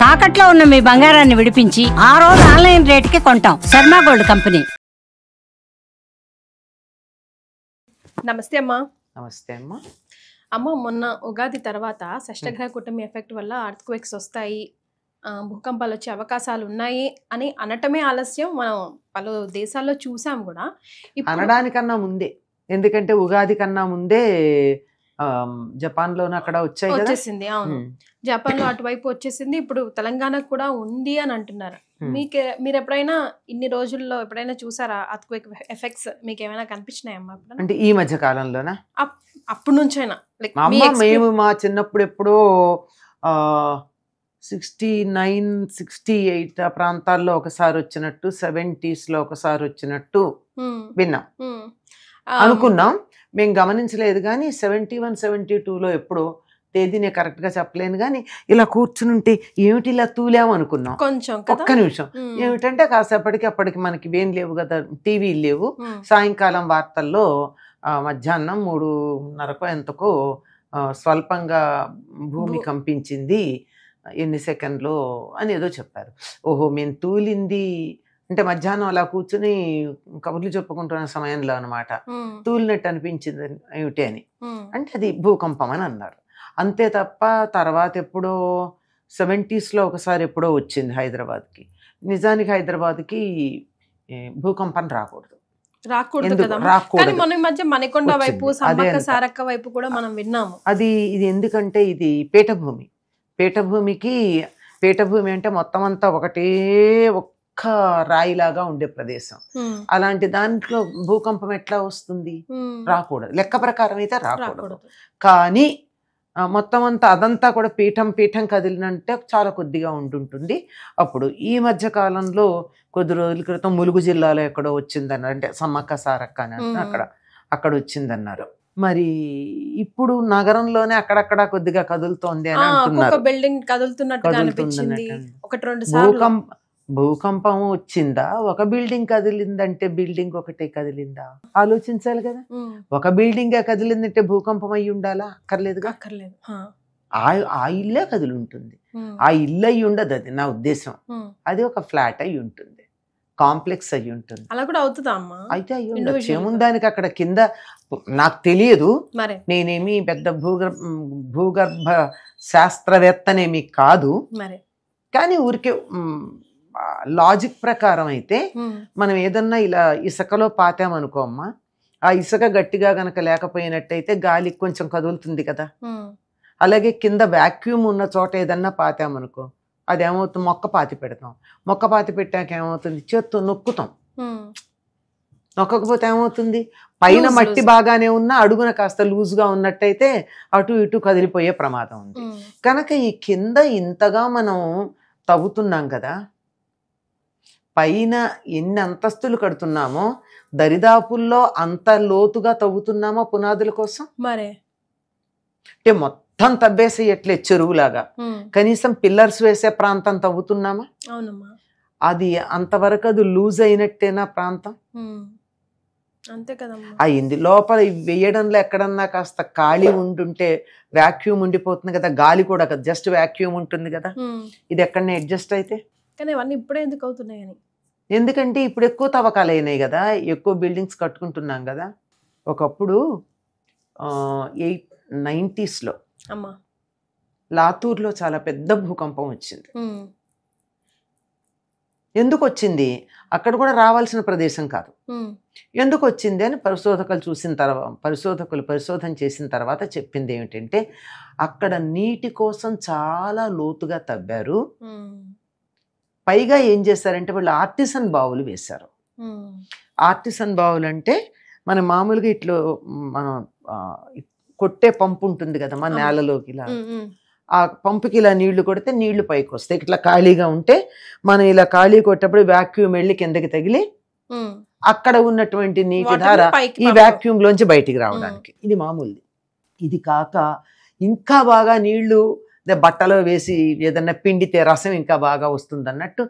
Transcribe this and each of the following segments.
తాకట్లో ఉన్న మీ బంగారాన్ని విడిపించి ఆ రోజు ఆన్లైన్ రేటుకి కొంటాం. Sharma gold company. నమస్తే అమ్మా. నమస్తే అమ్మా. అమ్మ, మొన్న ఉగాది తర్వాత షష్టగ్రహ కూటమి ఎఫెక్ట్ వల్ల అర్త్క్వేక్స్ వస్తాయి, భూకంపాలు వచ్చే అవకాశాలు ఉన్నాయి అని అనటమే ఆలస్యం. మనం పలు దేశాల్లో చూసాం కూడా. అనడానికన్నా ముందే, ఎందుకంటే ఉగాది కన్నా ముందే జపాన్ లోన అక్కడ వచ్చేసింది. అవును, జపాన్ లో అటువైపు వచ్చేసింది. ఇప్పుడు తెలంగాణకు కూడా ఉంది అని అంటున్నారు. మీరు ఎప్పుడైనా ఇన్ని రోజుల్లో ఎప్పుడైనా చూసారా అర్త్క్వేక్ ఎఫెక్ట్స్? మీకు ఏమైనా కనిపించినాయమ్మా? అంటే ఈ మధ్య కాలంలోనా? అప్పటి నుంచైనా మేము మా చిన్నప్పుడు ఎప్పుడో 69, 68 ఆ ప్రాంతాల్లో ఒకసారి వచ్చినట్టు, 70s లో ఒకసారి వచ్చినట్టు విన్నాం, అనుకున్నాం. మేము గమనించలేదు కానీ 71, 72లో ఎప్పుడో, తేదీనే కరెక్ట్ గా చెప్పలేను కానీ ఇలా కూర్చుని ఉంటే ఏమిటి ఇలా తూలాము అనుకున్నాం. ఒక్క నిమిషం. ఏమిటంటే కాసేపటికి అప్పటికి మనకి ఏం లేవు కదా, టీవీలు లేవు. సాయంకాలం వార్తల్లో మధ్యాహ్నం 3:30కో ఎంతకో స్వల్పంగా భూమి కంపించింది, ఎన్ని సెకండ్లు అని ఏదో చెప్పారు. ఓహో, మేము తూలింది అంటే మధ్యాహ్నం అలా కూర్చుని కబుర్లు చెప్పుకుంటున్న సమయంలో అనమాట. తూలినట్టు అనిపించింది ఏమిటి అని అంటే అది భూకంపం అని అన్నారు. అంతే తప్ప తర్వాత ఎప్పుడో 70s లో ఒకసారి ఎప్పుడో వచ్చింది హైదరాబాద్కి. నిజానికి హైదరాబాద్కి భూకంపం రాకూడదు. ఇది ఎందుకంటే ఇది పీఠభూమి. పీఠభూమి అంటే మొత్తం అంతా ఒక్క రాయిలాగా ఉండే ప్రదేశం. అలాంటి దాంట్లో భూకంపం ఎట్లా వస్తుంది? రాకూడదు. లెక్క ప్రకారం అయితే రాకూడదు. కానీ మొత్తం అంతా అదంతా కూడా పీఠం కదిలినంటే చాలా కొద్దిగా ఉంటుంటుంది. అప్పుడు ఈ మధ్య కాలంలో కొద్ది రోజుల క్రితం ములుగు జిల్లాలో ఎక్కడో వచ్చిందన్నారు, అంటే సమ్మక్క సారక్క అని అక్కడ వచ్చిందన్నారు. మరి ఇప్పుడు నగరంలోనే అక్కడక్కడ కొద్దిగా కదులుతోంది అని అంటున్నారు. భూకంపం వచ్చిందా? ఒక బిల్డింగ్ కదిలిందంటే బిల్డింగ్ ఒకటే కదిలిందా? ఆలోచించాలి కదా. ఒక బిల్డింగే కదిలిందంటే భూకంపం అయి ఉండాలా? అక్కర్లేదుగా. ఆ ఇల్లే కదిలి ఉంటుంది. ఆ ఇల్లు అయి ఉండదు, అది నా ఉద్దేశం. అది ఒక ఫ్లాట్ అయి ఉంటుంది, కాంప్లెక్స్ అయి ఉంటుంది. అలా కూడా అవుతుందా అమ్మా? అయితే అయ్యి ఉండొచ్చు. ఏముందానికి అక్కడ కింద నాకు తెలియదు, నేనేమి పెద్ద భూగర్భ శాస్త్రవేత్తనేమి కాదు. కానీ ఊరికే లాజిక్ ప్రకారం అయితే మనం ఏదన్నా ఇలా ఇసుకలో పాతామనుకో అమ్మా, ఆ ఇసుక గట్టిగా గనక లేకపోయినట్టయితే గాలి కొంచెం కదులుతుంది కదా. అలాగే కింద వాక్యూమ్ ఉన్న చోట ఏదన్నా పాతామనుకో, అదేమవుతుంది, మొక్క పాతి పెడతాం. మొక్క పాతి పెట్టాక ఏమవుతుంది, చేత్తో నొక్కుతాం. నొక్కకపోతే ఏమవుతుంది, పైన మట్టి బాగానే ఉన్నా అడుగున కాస్త లూజ్గా ఉన్నట్టయితే అటు ఇటు కదిలిపోయే ప్రమాదం ఉంది. కనుక ఈ కింద ఇంతగా మనం తవ్వుతున్నాం కదా, పైన ఎన్ని అంతస్తులు కడుతున్నామో దరిదాపుల్లో అంత లోతుగా తవ్వుతున్నామో పునాదుల కోసం. అంటే మొత్తం తవ్వేసేయట్లే చెరువులాగా, కనీసం పిల్లర్స్ వేసే ప్రాంతం తవ్వుతున్నామా? అది అంతవరకు అది లూజ్ అయినట్టేనా ప్రాంతం? అయింది. లోపల వేయడంలో ఎక్కడన్నా కాస్త ఖాళీ ఉంటుంటే వాక్యూమ్ ఉండిపోతుంది కదా, గాలి కూడా కదా, జస్ట్ వాక్యూమ్ ఉంటుంది కదా. ఇది ఎక్కడనే అడ్జస్ట్ అయితే. కానీ అవన్నీ ఇప్పుడే ఎందుకు అవుతున్నాయని? ఎందుకంటే ఇప్పుడు ఎక్కువ తవ్వకాలు అయినాయి కదా, ఎక్కువ బిల్డింగ్స్ కట్టుకుంటున్నాం కదా. ఒకప్పుడు 90s లో లాతూర్లో చాలా పెద్ద భూకంపం వచ్చింది. ఎందుకు వచ్చింది? అక్కడ కూడా రావాల్సిన ప్రదేశం కాదు. ఎందుకు వచ్చింది అని పరిశోధన చేసిన తర్వాత చెప్పింది ఏమిటంటే, అక్కడ నీటి కోసం చాలా లోతుగా తవ్వారు. పైగా ఏం చేశారంటే వాళ్ళు ఆర్టిసన్ బావులు వేశారు. ఆర్టిసన్ బావులు అంటే మన మామూలుగా ఇట్లా మనం కొట్టే పంపు ఉంటుంది కదా మన నేలలోకి, ఇలా ఆ పంపుకి ఇలా నీళ్లు కొడితే నీళ్లు పైకి వస్తాయి. ఇట్లా ఖాళీగా ఉంటే మనం ఇలా ఖాళీ కొట్టేప్పుడు వాక్యూమ్ వెళ్ళి కిందకి తగిలి అక్కడ ఉన్నటువంటి నీటి ధార ఈ వాక్యూమ్ లోంచి బయటికి రావడానికి. ఇది మామూలుది. ఇది కాక ఇంకా బాగా నీళ్లు బట్టలో వేసి ఏదన్నా పిండితే రసం ఇంకా బాగా వస్తుంది అన్నట్టు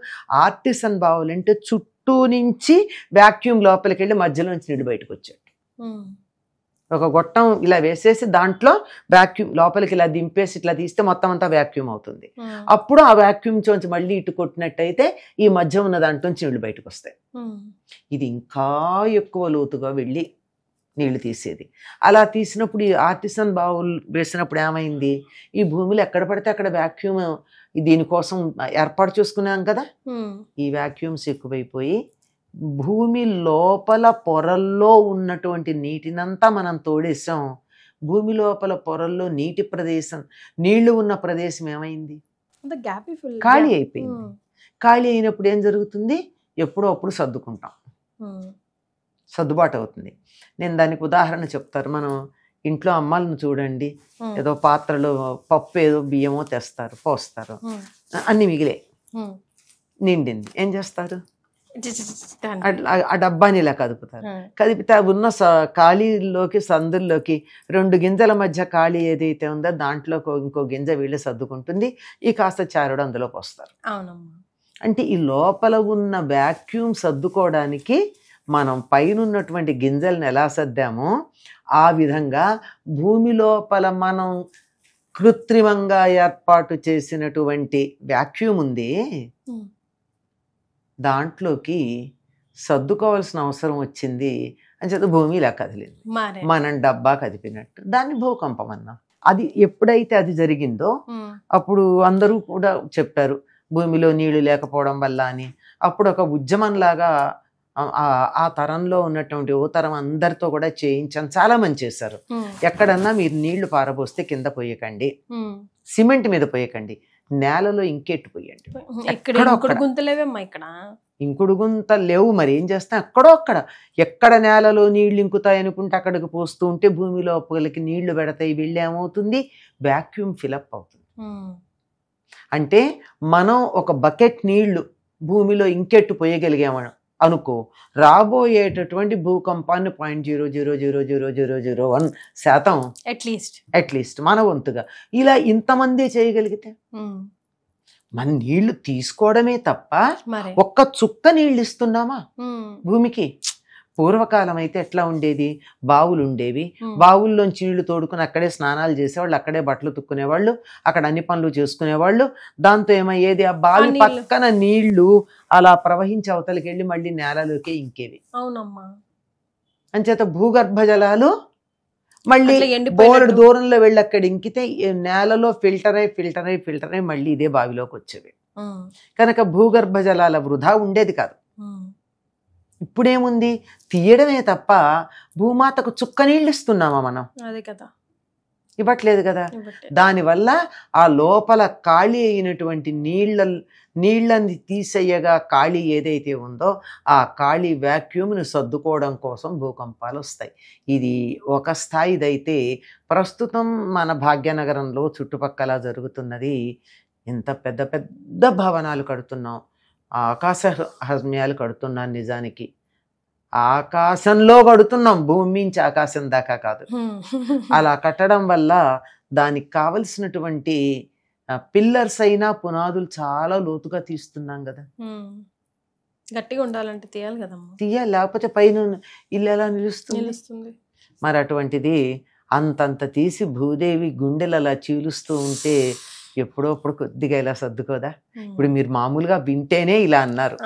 ఆర్టిసన్ బావులు అంటే చుట్టూ నుంచి వాక్యూమ్ లోపలికి వెళ్ళి మధ్యలో నుంచి నీళ్ళు బయటకు వచ్చాడు. ఒక గొట్టం ఇలా వేసేసి దాంట్లో వాక్యూమ్ లోపలికి ఇలా దింపేసి ఇట్లా తీస్తే మొత్తం అంతా వాక్యూమ్ అవుతుంది. అప్పుడు ఆ వాక్యూమ్ చోంచి మళ్ళీ ఇటు కొట్టినట్టయితే ఈ మధ్య ఉన్న దాంట్లోంచి నీళ్లు బయటకు వస్తాయి. ఇది ఇంకా ఎక్కువ లోతుగా వెళ్ళి నీళ్లు తీసేది. అలా తీసినప్పుడు ఈ ఆర్టిసన్ బావులు వేసినప్పుడు ఏమైంది, ఈ భూమిలో ఎక్కడ పడితే అక్కడ వాక్యూమ్ దీనికోసం ఏర్పాటు చేసుకున్నాం కదా, ఈ వాక్యూమ్స్ ఎక్కువైపోయి భూమి లోపల పొరల్లో ఉన్నటువంటి నీటినంతా మనం తోడేసాం. భూమి లోపల పొరల్లో నీటి ప్రదేశం, నీళ్లు ఉన్న ప్రదేశం ఏమైంది, ఖాళీ అయిపోయింది. ఖాళీ అయినప్పుడు ఏం జరుగుతుంది, ఎప్పుడో అప్పుడు సర్దుకుంటాం, సర్దుబాటు అవుతుంది. నేను దానికి ఉదాహరణ చెప్తారు. మనం ఇంట్లో అమ్మాలను చూడండి, ఏదో పాత్రలో పప్పు ఏదో బియ్యమో తెస్తారు, పోస్తారు, అన్ని మిగిలే నిండింది, ఏం చేస్తారు, ఆ డబ్బాని ఇలా కదుపుతారు. కదిపితే ఉన్న ఖాళీలోకి సందుల్లోకి 2 గింజల మధ్య ఖాళీ ఏదైతే ఉందో దాంట్లో ఇంకో గింజ వీళ్ళు సర్దుకుంటుంది, ఈ కాస్త చారుడు అందులో పోస్తారు. అంటే ఈ లోపల ఉన్న వాక్యూమ్ సర్దుకోవడానికి మనం పైన ఉన్నటువంటి గింజలను ఎలా సర్దామో ఆ విధంగా భూమి లోపల మనం కృత్రిమంగా ఏర్పాటు చేసినటువంటి వాక్యూమ్ ఉంది, దాంట్లోకి సర్దుకోవాల్సిన అవసరం వచ్చింది అని చెప్పి భూమి ఇలా కదిలింది, మనం డబ్బా కదిపినట్టు. దాన్ని భూకంపం అన్నాం. అది ఎప్పుడైతే అది జరిగిందో అప్పుడు అందరూ కూడా చెప్పారు భూమిలో నీళ్లు లేకపోవడం వల్ల అని. అప్పుడు ఒక ఉద్యమంలాగా ఆ తరంలో ఉన్నటువంటి ఓ తరం అందరితో కూడా చేయించాను. చాలా మంది చేశారు. ఎక్కడన్నా మీరు నీళ్లు పారబోస్తే కింద పోయకండి, సిమెంట్ మీద పోయకండి, నేలలో ఇంకెట్టు పోయండి. ఇంకుడు గుంత లేవు, మరి ఏం చేస్తాం, ఎక్కడో అక్కడ ఎక్కడ నేలలో నీళ్లు ఇంకుతాయి అనుకుంటే అక్కడికి పోస్తూ ఉంటే భూమి లోపలికి నీళ్లు పెడతాయి, వెళ్ళి ఏమవుతుంది, వాక్యూమ్ ఫిలప్ అవుతుంది. అంటే మనం ఒక బకెట్ నీళ్లు భూమిలో ఇంకెట్టు పోయగలిగామని అనుకో, రాబోయేటటువంటి భూకంపాన్ని 0.0000001% అట్లీస్ట్ మన వంతుగా ఇలా ఇంతమంది చేయగలిగితే, మన నీళ్లు తీసుకోవడమే తప్ప ఒక్క చుక్క నీళ్ళు ఇస్తున్నామా భూమికి? పూర్వకాలం అయితే ఎట్లా ఉండేది, బావులు ఉండేవి, బావుల్లోంచి నీళ్లు తోడుకుని అక్కడే స్నానాలు చేసేవాళ్ళు, అక్కడే బట్టలు తుక్కునేవాళ్ళు, అక్కడ అన్ని పనులు చేసుకునేవాళ్ళు. దాంతో ఏమయ్యేది, ఆ బావి పక్కన నీళ్లు అలా ప్రవహించి అవతలికి వెళ్ళి మళ్ళీ నేలలోకే ఇంకేవి. అంచేత భూగర్భ జలాలు మళ్ళీ బోలెడు దూరంలో వెళ్ళి అక్కడ ఇంకితే నేలలో ఫిల్టర్ అయి మళ్ళీ ఇదే బావిలోకి వచ్చేవి. కనుక భూగర్భ జలాల వృధా ఉండేది కాదు. ఇప్పుడేముంది, తీయడమే తప్ప భూమాతకు చుక్క నీళ్ళు ఇస్తున్నామా మనం? ఇవ్వట్లేదు కదా. దానివల్ల ఆ లోపల ఖాళీ అయినటువంటి నీళ్ళని తీసేయగా ఖాళీ ఏదైతే ఉందో ఆ ఖాళీ వాక్యూమ్ను సర్దుకోవడం కోసం భూకంపాలు వస్తాయి. ఇది ఒక స్థాయిదైతే ప్రస్తుతం మన భాగ్యనగరంలో చుట్టుపక్కల జరుగుతున్నది. ఇంత పెద్ద పెద్ద భవనాలు కడుతున్నాం, ఆకాశ హర్మ్యాలు కడుతున్నాం. నిజానికి ఆకాశంలో కడుతున్నాం, భూమి నుంచి ఆకాశం దాకా కాదు. అలా కట్టడం వల్ల దానికి కావలసినటువంటి పిల్లర్స్ అయినా పునాదులు చాలా లోతుగా తీస్తున్నాం కదా. గట్టిగా ఉండాలంటే తీయాలి కదా, తీయాలి, లేకపోతే పైన ఇల్లు ఎలా నిలుస్తుంది? మరి అటువంటిది అంతంత తీసి భూదేవి గుండెలు అలా చీలుస్తూ ఉంటే ఎప్పుడో అప్పుడు కొద్దిగా ఇలా సర్దుకోదా? ఇప్పుడు మీరు మామూలుగా వింటేనే ఇలా అన్నారు,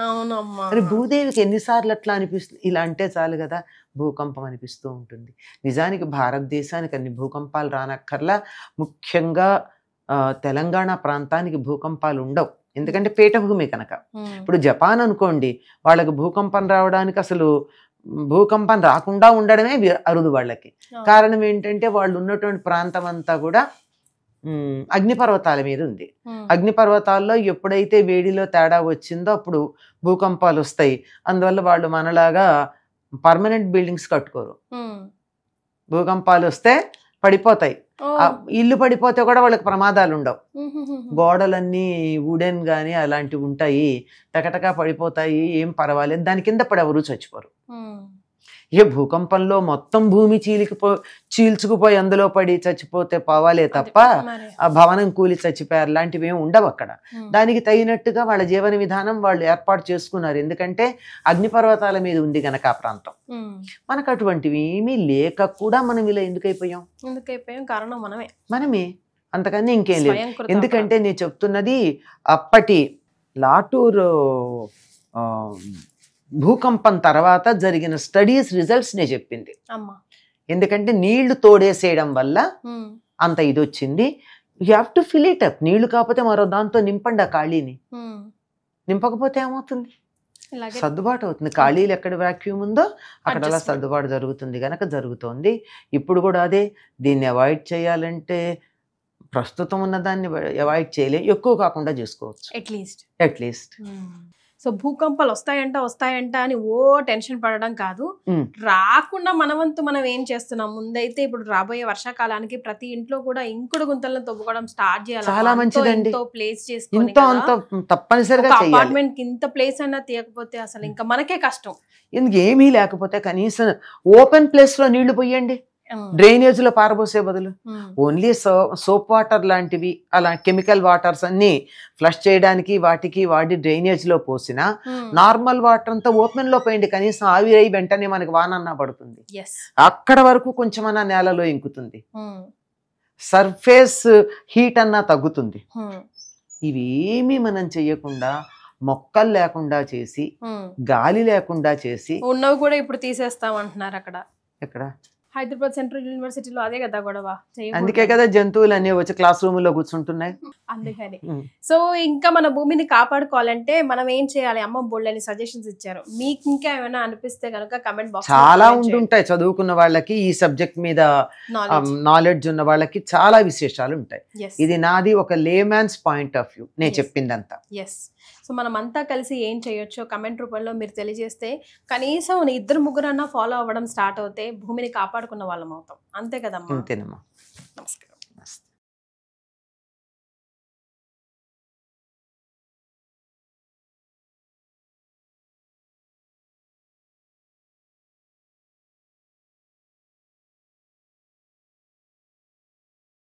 మరి భూదేవికి ఎన్నిసార్లు అట్లా అనిపిస్తుంది? ఇలా అంటే చాలు కదా భూకంపం అనిపిస్తూ ఉంటుంది. నిజానికి భారతదేశానికి అన్ని భూకంపాలు రానక్కర్లా. ముఖ్యంగా తెలంగాణ ప్రాంతానికి భూకంపాలు ఉండవు, ఎందుకంటే పీఠభూమి కనుక. ఇప్పుడు జపాన్ అనుకోండి, వాళ్ళకి భూకంపం రావడానికి అసలు భూకంపం రాకుండా ఉండడమే అరుదు వాళ్ళకి. కారణం ఏంటంటే వాళ్ళు ఉన్నటువంటి ప్రాంతం అంతా కూడా అగ్నిపర్వతాల మీద ఉంది. అగ్నిపర్వతాల్లో ఎప్పుడైతే వేడిలో తేడా వచ్చిందో అప్పుడు భూకంపాలు వస్తాయి. అందువల్ల వాళ్ళు మనలాగా పర్మనెంట్ బిల్డింగ్స్ కట్టుకోరు. భూకంపాలు వస్తే పడిపోతాయి, ఇల్లు పడిపోతే కూడా వాళ్ళకి ప్రమాదాలు ఉండవు. గోడలన్నీ వుడెన్ గానీ అలాంటివి ఉంటాయి, టకటకా పడిపోతాయి, ఏం పర్వాలేదు, దాని కింద పడి ఎవరు చచ్చిపోరు. ఏ భూకంపంలో మొత్తం భూమి చీల్చుకుపోయి అందులో పడి చచ్చిపోతే పోవాలే తప్ప మరి. ఆ భవనం కూలి చచ్చిపోయారు లాంటివి ఏమి ఉండవు అక్కడ. దానికి తగినట్టుగా వాళ్ళ జీవన విధానం వాళ్ళు ఏర్పాటు చేసుకున్నారు. ఎందుకంటే అగ్నిపర్వతాల మీద ఉంది గనక ఆ ప్రాంతం. మనకు అటువంటివి ఏమీ లేక కూడా మనం ఇలా ఎందుకైపోయాం? కారణం మనమే, అంతకన్నా ఇంకేం లేదు. స్వయంకృత ఎందుకంటే నేను చెప్తున్నది అప్పటి లాటూరు భూకంపం తర్వాత జరిగిన స్టడీస్ రిజల్ట్స్ నే చెప్పింది. అమ్మా. ఎందుకంటే నీళ్లు తోడేసేయడం వల్ల అంత ఇది వచ్చింది. You have to fill it up. నీళ్లు కాకపోతే మరో దాంతో నింపండి ఆ ఖాళీని. నింపకపోతే ఏమవుతుంది? సర్దుబాటు అవుతుంది. ఖాళీలు ఎక్కడ వాక్యూమ్ ఉందో అక్కడ అలా సర్దుబాటు జరుగుతుంది గనక జరుగుతోంది. ఇప్పుడు కూడా అదే. దీన్ని అవాయిడ్ చేయాలంటే ప్రస్తుతం ఉన్న దాన్ని అవాయిడ్ చేయలేం, ఎక్కువ కాకుండా చేసుకోవచ్చు అట్లీస్ట్. సో భూకంపాలు వస్తాయంట అని టెన్షన్ పడడం కాదు, రాకుండా మనవంతు మనం ఏం చేస్తున్నాం. ముందైతే ఇప్పుడు రాబోయే వర్షాకాలానికి ప్రతి ఇంట్లో కూడా ఇంకుడు గుంతలను తవ్వుకోవడం స్టార్ట్ చేయాలి. చాలా మంచిదండి. ప్లేస్ చేసుకొని తప్పనిసరిగా అపార్ట్మెంట్ కి ఇంత ప్లేస్ అన్నా తీయకపోతే అసలు ఇంకా మనకే కష్టం. ఎందుకు ఏమీ లేకపోతే కనీసం ఓపెన్ ప్లేస్ లో నీళ్లు పోయండి. డ్రైనేజ్ లో పారబోసే బదులు ఓన్లీ సోప్ వాటర్ లాంటివి అలా కెమికల్ వాటర్స్ అన్ని ఫ్లష్ చేయడానికి వాటికి వాడి డ్రైనేజ్ లో పోసినా నార్మల్ వాటర్ అంతా ఓపెన్ లో పోయింది. కనీసం ఆవిరై వెంటనే మనకి వానన్నా పడుతుంది. అక్కడ వరకు కొంచెమన్నా నేలలో ఇంకుతుంది. సర్ఫేస్ హీట్ అన్నా తగ్గుతుంది. ఇవేమీ మనం చెయ్యకుండా మొక్కలు లేకుండా చేసి గాలి లేకుండా చేసి ఉన్నవి కూడా ఇప్పుడు తీసేస్తాం అంటున్నారు. అక్కడ ఎక్కడ? హైదరాబాద్ సెంట్రల్ యూనివర్సిటీలో అదే కదా గొడవ. అందుకే కదా జంతువులు అన్ని వచ్చి క్లాస్ రూమ్ లో కూర్చుంటున్నాయి. అందుకని సో ఇంకా మన భూమిని కాపాడుకోవాలంటే మనం ఏం చేయాలి? అమ్మ బోల్డని సజెషన్స్ ఇచ్చారు. మీకు ఇంకా ఏమైనా అనిపిస్తే కనుక కమెంట్ బాక్స్ చాలా ఉండుంటాయి. చదువుకున్న వాళ్ళకి, ఈ సబ్జెక్ట్ మీద నాలెడ్జ్ ఉన్న వాళ్ళకి చాలా విశేషాలు ఉంటాయి. ఇది నాది ఒక లేమ్యాన్స్ పాయింట్ ఆఫ్ వ్యూ, నేను చెప్పిందంతా. సో మనం అంతా కలిసి ఏం చేయొచ్చో కమెంట్ రూపంలో మీరు తెలియజేస్తే కనీసం 2-3 ఫాలో అవ్వడం స్టార్ట్ అవుతే భూమిని కాపాడుకున్న వాళ్ళం అవుతాం. అంతే కదమ్మా? అంతేనమ్మా. నమస్కారం.